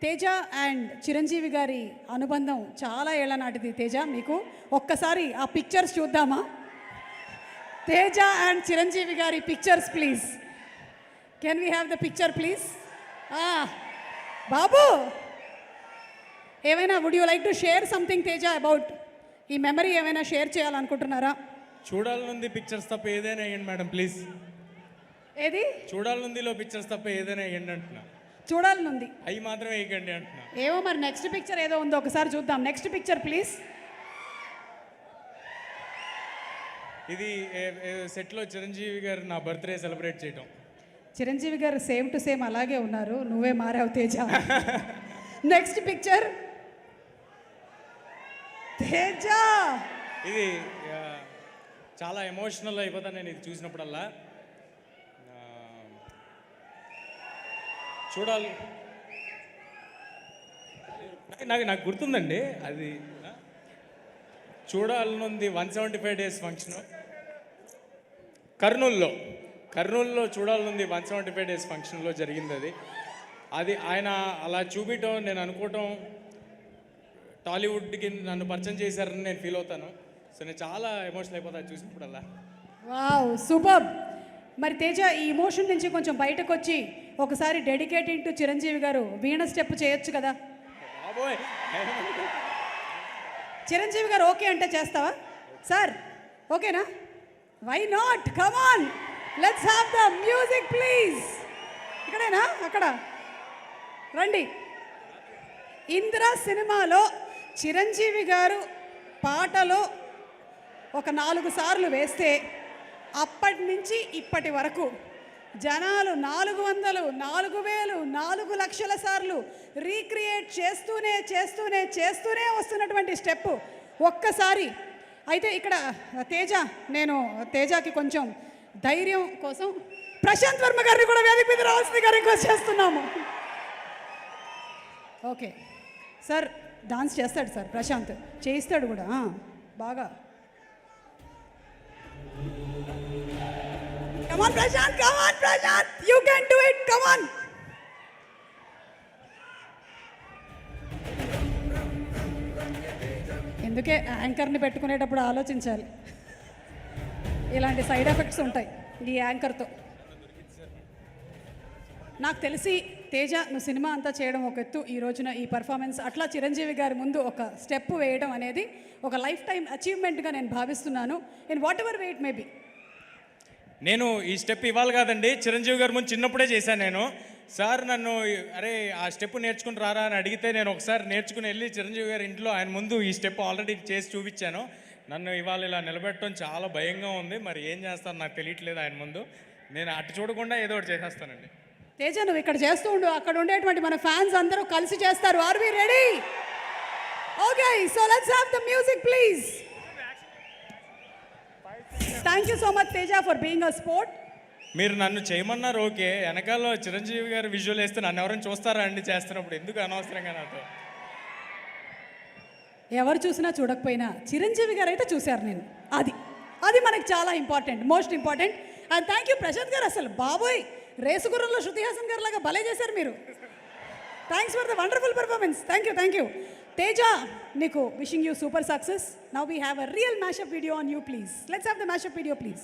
Teja and Chiranjeevi గారి అనుబంధం చాలా ఏళ్ల నాటిది. తేజ, మీకు ఒక్కసారి ఆ పిక్చర్స్ చూద్దామా? Teja and Chiranjeevi garu pictures please. Can we have the picture please? బాబు, ఏమైనా would you like to share something Teja about ఈ మెమరీ ఏమైనా షేర్ చేయాలనుకుంటున్నారా? చూడాలనుంది పిక్చర్స్ తప్ప ఏదైనా వేయండి మేడం ప్లీజ్. ఏది చూడాలనుందిలో పిక్చర్స్ తప్ప ఏదైనా వేయండి అంటున్నా. చూడాలనుంది అవి మాత్రమే వేయకండి అంటున్నా. ఏమో మరి నెక్స్ట్ పిక్చర్ ఏదో ఉందో ఒకసారి చూద్దాం. Next picture please. ఇది సెట్లో చిరంజీవి గారు నా బర్త్డే సెలబ్రేట్ చేయటం. చిరంజీవి గారు సేమ్ టు సేమ్ అలాగే ఉన్నారు, నువ్వే మారావు తేజ. Next picture. తేజ, ఇది చాలా ఎమోషనల్ అయిపోతాను నేను ఇది చూసినప్పుడల్లా. చూడాలి, నాకు గుర్తుందండి అది. చూడాలనుంది 175 days ఫంక్షన్ కర్నూలులో చూడాలనుంది 175 days ఫంక్షన్లో జరిగింది. అది ఆయన అలా చూపించడం, నేను అనుకోవటం టాలీవుడ్కి నన్ను పరిచయం చేశారని నేను ఫీల్ అవుతాను. సో నేను చాలా ఎమోషనల్ అయిపోతాను చూసినప్పుడల్లా. Wow, super. మరి తేజ, ఈ ఇమోషన్ నుంచి కొంచెం బయటకు వచ్చి ఒకసారి డెడికేటెడ్ టు చిరంజీవి గారు వీణ స్టెప్ చేయొచ్చు కదా? బాబోయ్, చిరంజీవి గారు ఓకే అంటే చేస్తావా సార్? ఓకేనా? Why not? Come on, let's have the music please. ఇక్కడేనా? అక్కడ రండి. ఇందిరా సినిమాలో చిరంజీవి గారు పాటలో ఒక 4 సార్లు వేస్తే అప్పటి నుంచి ఇప్పటి వరకు జనాలు 400, 4000, 4 లక్షల సార్లు రీక్రియేట్ చేస్తూనే వస్తున్నటువంటి స్టెప్ ఒక్కసారి. అయితే ఇక్కడ తేజ, నేను తేజకి కొంచెం ధైర్యం కోసం ప్రశాంత్ వర్మ గారిని కూడా వేదిక మీద రావాల్సిందిగా రిక్వెస్ట్ చేస్తున్నాము. ఓకే సార్, డాన్స్ చేస్తాడు సార్ ప్రశాంత్, చేయిస్తాడు కూడా బాగా. Come on Prashant, you can do it, come on. ఎందుకే యాంకర్ని పెట్టుకునేటప్పుడు ఆలోచించాలి, ఇలాంటి సైడ్ ఎఫెక్ట్స్ ఉంటాయి ఈ యాంకర్తో. నాకు తెలిసి తేజ, నువ్వు సినిమా అంతా చేయడం ఒక ఎత్తు, ఈ రోజున ఈ పర్ఫార్మెన్స్ అట్లా చిరంజీవి గారి ముందు ఒక స్టెప్ వేయడం అనేది ఒక లైఫ్ టైం అచీవ్మెంట్గా నేను భావిస్తున్నాను. In what ever way it may be. నేను ఈ స్టెప్ ఇవ్వాలి కాదండి, చిరంజీవి గారి ముందు చిన్నప్పుడే చేశాను నేను. సార్ నన్ను అరే ఆ స్టెప్ నేర్చుకుని రారా అని అడిగితే నేను ఒకసారి నేర్చుకుని వెళ్ళి చిరంజీవి గారి ఇంట్లో ఆయన ముందు ఈ స్టెప్ ఆల్రెడీ చేసి చూపించాను. నన్ను ఇవాళ ఇలా నిలబెట్టడం చాలా భయంగా ఉంది. మరి ఏం చేస్తాను నాకు తెలియట్లేదు ఆయన ముందు. నేను అటు చూడకుండా ఏదో ఒకటి చేసేస్తానండి. తేజ, నువ్వు ఇక్కడ చేస్తూ ఉండు, అక్కడ ఉండేటువంటి మన ఫ్యాన్స్ అందరూ కలిసి చేస్తారు. Are we ready? Okay, so let's have the music please. Thank you so much Teja for being a sport. మీరు నన్ను చేయమన్నారు ఓకే, వెనకాల చిరంజీవి గారు విజువల్ వేస్తే నన్ను ఎవరైనా చూస్తారా అండి చేస్తున్నప్పుడు? ఎందుకు అనవసరంగా నాతో? ఎవరు చూసినా చూడకపోయినా చిరంజీవి గారు అయితే చూశారు నేను. అది మనకు చాలా important, most important. And thank you Prashant garu, అసలు బాబోయ్ రేసుగుర్రంలో శృతి హాసన్ గారు లాగా భలే చేశారు మీరు. Thanks for the wonderful performance. Thank you Teja, నీకు wishing you super success. Now we have a real mashup video on you please. Let's have the mashup video please.